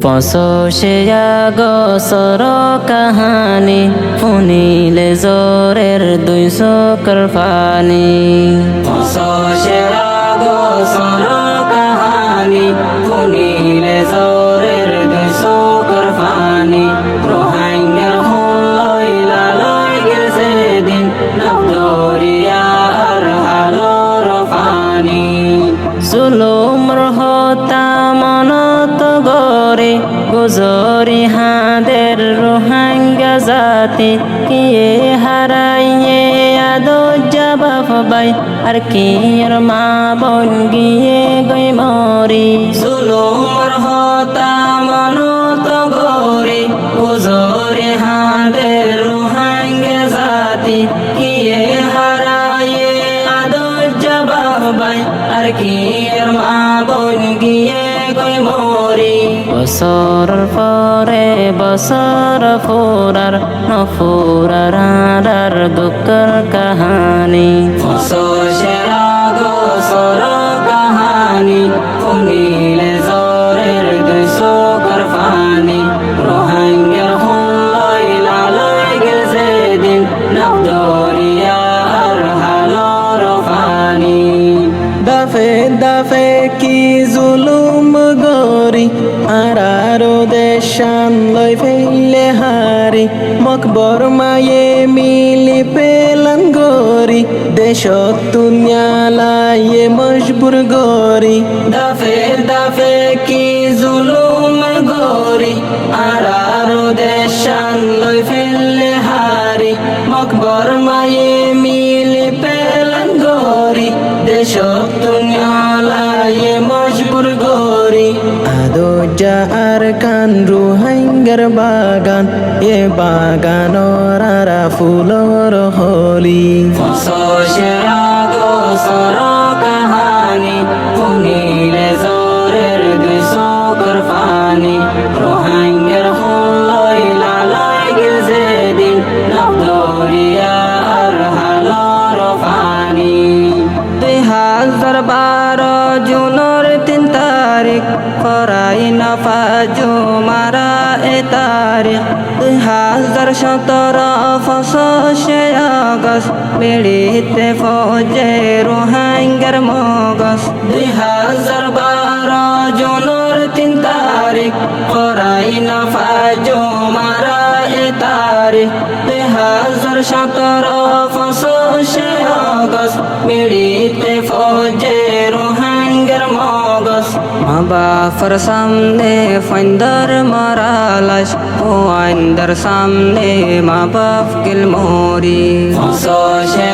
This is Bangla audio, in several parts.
পঁচশে আগস্টৰ কাহানী শুনিলে জোৰেৰ দুই চকুৰ পানী। পঁচশে আগস্টৰ কাহানী শুনিলে জোৰেৰ দুই চকুৰ পানী। ৰোহিংগাৰ সোণ লৈ লালৈ গেল যেদিন নৱদৰিয়াৰ হালৰ পানী। জুলুমৰ হতা মনত গৰে গুজৰি হাঁদের রোহিঙ্গা জাতি কিয়ে হারাইয়ে আদর্জা বাপ বাই আর কিয়ের মা বোন গিয়ে গই মরি। জুলুমর হতা মনত গরে গুজরি হাঁদের রোহিঙ্গা জাতি কিয়ে হারাইয়ে আদর্জা বাপ বাই আর কিয়ের মা বোন গিয়ে গই মরি। বছর পরে বছর ফুরার নফুরার আর দুঃখের কাহানি। পঁচশে আগস্টর কাহানি শুনিলে জোরের দুই চকুর পানি। রোহিংগার সোণ লৈ লালৈ গেল যেদিন নৱদৰিয়াৰ হালৰ পানী। দাফে দাফে কি জুলুম গরি আরারো দেশান লই ফেলে হারি। মকবর মায়ে মিলি পেলান গরি দেশত দুনিয়ালায়ে মজবুর গরি। দাফে দাফে কি জুলুম গরি আরারো দেশান লই ফেলে হারি। মকবর মায়ে মিলি পেলান গরি দেশত দুনিয়ালায়ে মজবুর গরি। আদর্জা আর কান রোহিঙ্গার বাগান এ বাগানর আরা ফুলর হলি। পঁচশে আগস্টর কাহানি শুনিলে জোরের দুই চকুর পানি। রোহিংগার সোণ লৈ লালৈ গেল যেদিন নৱদৰিয়াৰ হালৰ পানী। 2012 জুনৰ 3 তাৰিখ কৰাই নাফাজো মাৰা এ তাৰিখ। 2017 পঁচশে আগস্ট বেড়িতে ফৌজে রোহিঙ্গার মগজ। 2012 জুনৰ 3 তাৰিখ কৰাই নাফাজো মাৰা এ তাৰিখ। 2017 পঁচশে আগস্ট বেড়িতে ফৌজে রোহিঙ্গার মগজ। মা বাপর সামনে ফাইন্দার মারা লাশ ও আইন্দার সামনে মা বাপ গেল মরি। পঁচশে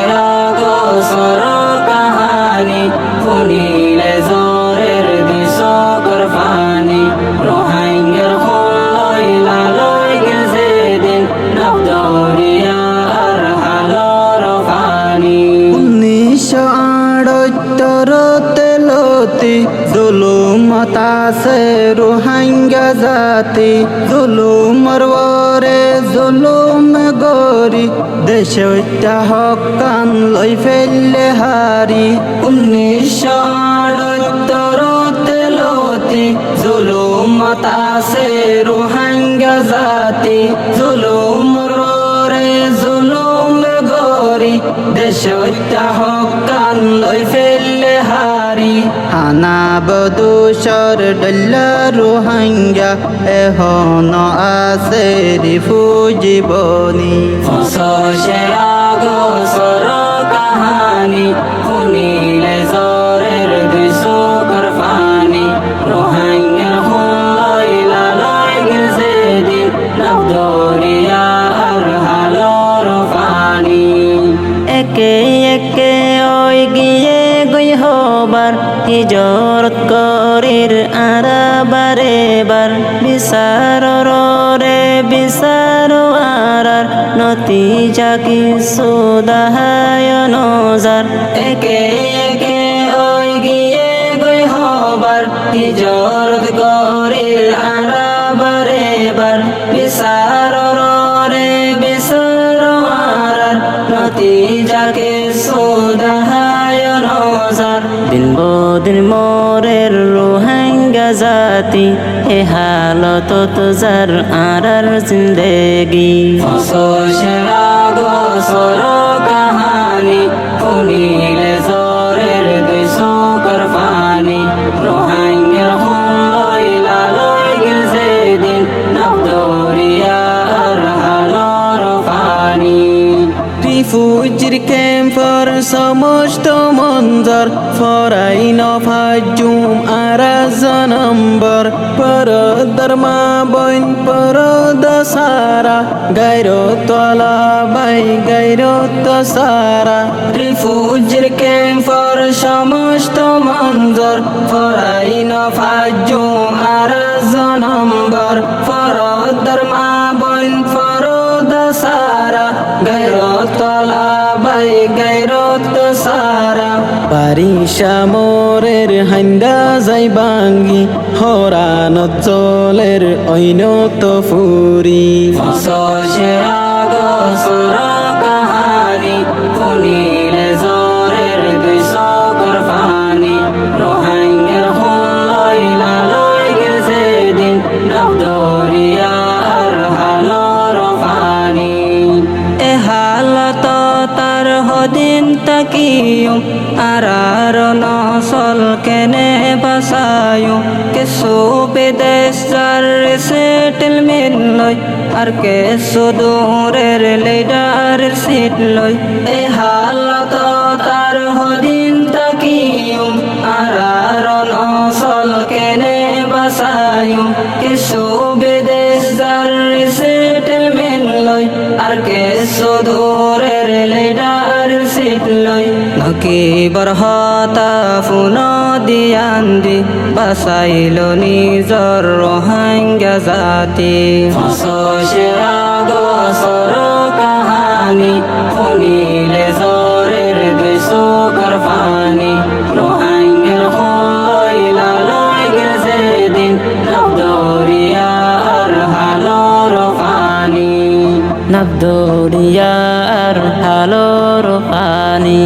আগস্টর কাহানি শুনিলে জোরের দুই চকুর পানি। রোহিংগার সোণ লৈ লালৈ গেল যেদিন নৱদৰিয়াৰ হালৰ পানী। 1978 তেলতি জুলুমত আছে রোহিঙ্গা জাতি। জুলুমর ওরে জুলুম গরি দেশটা হকান লই ফেললে হারি। 1978 তেলতি জুলুমত আছে রোহিঙ্গা জাতি। জুলুমর ওরে জুলুম গরি দেশটা হকান লই ফেললে হারি। হানা বদুসর ডল্লা রোহিঙ্গা এহন আছে রিফুজি বনি। পঁচশে আগস্টর কাহানি শুনিলে জোরের দুই চকুর পানি। রোহিংগার সোণ লৈ লালৈ গেল যেদিন নৱদৰিয়াৰ হালৰ পানী। একে একে ওই গিয়ে গই হবার হিজরত করির আরা বারে বার। বিচারর রে বিচার আরার নতিজা কিছু দাহায় নজার। একে একে ওই গিয়ে গই হবার হিজরত করির আরা বারে বার। বিচারর রে বিচার আরার নতিজা কিছু দাহায় নজার। দিন বদিন মোরের রোহিঙ্গা জাতি এ হালত তুজার আরার জিন্দেগি সেরা গোসর কাহানি শুনিলে জরের দুই চকুৰ পানী রোহাঙ্গের হুমলৈ লালৈ গিল যেদিন নবদরিয়ার হালর পানি রিফিউজির ক্যাম্পর সমস্ত মঞ্জর ফরাই নফাজুম আরাজ নম্বর পরদর মা বইন পরদ সারা গাইরো তলা বাই গাইরো তো সারা রিফিউজির ক্যাম্পর সমস্ত মঞ্জর ফরাই নফাজুম আরাজ নম্বর পরদর মা বইন পরদ সারা গাইরো তলা বাই গাইরো তো সারা বারিশা মোরের হাইন্দা যাই বাঙ্গি হরানত চলের ঐন তো ফুরি সেরা গোসর কাহানি শুনিলে জরের দুই চকুৰ পানী রোহাঙ্গের হুমলৈ লালৈ গিল যেদিন নবদরিয়ার হালর পানি এ হালত তার হদিন তাকিও আরার নসল কেনে বাসায়ো কিছু বিদেশ যার সেটেলমেন্ট লয় আর কিছু দূরের লিডারের সিট লয় এ হালত তার হদিন তাকিও আরার নসল কেনে বাসায়ো কিছু বিদেশ যার সেটেলমেন্ট লয় আর কিছু দূরের লিডার সিট লয় নকি বরহতা ফুন দিয়ান্দি বাসাইল নিজর রোহাঙ্গা জাতি সেরা গোসর কাহানি শুনিলে জরের দুই চকুৰ পানী রোহাঙ্গের হুমলৈ লালৈ গিল যেদিন নবদরিয়ার হালর পানি নবদরিয়ার হালর পানি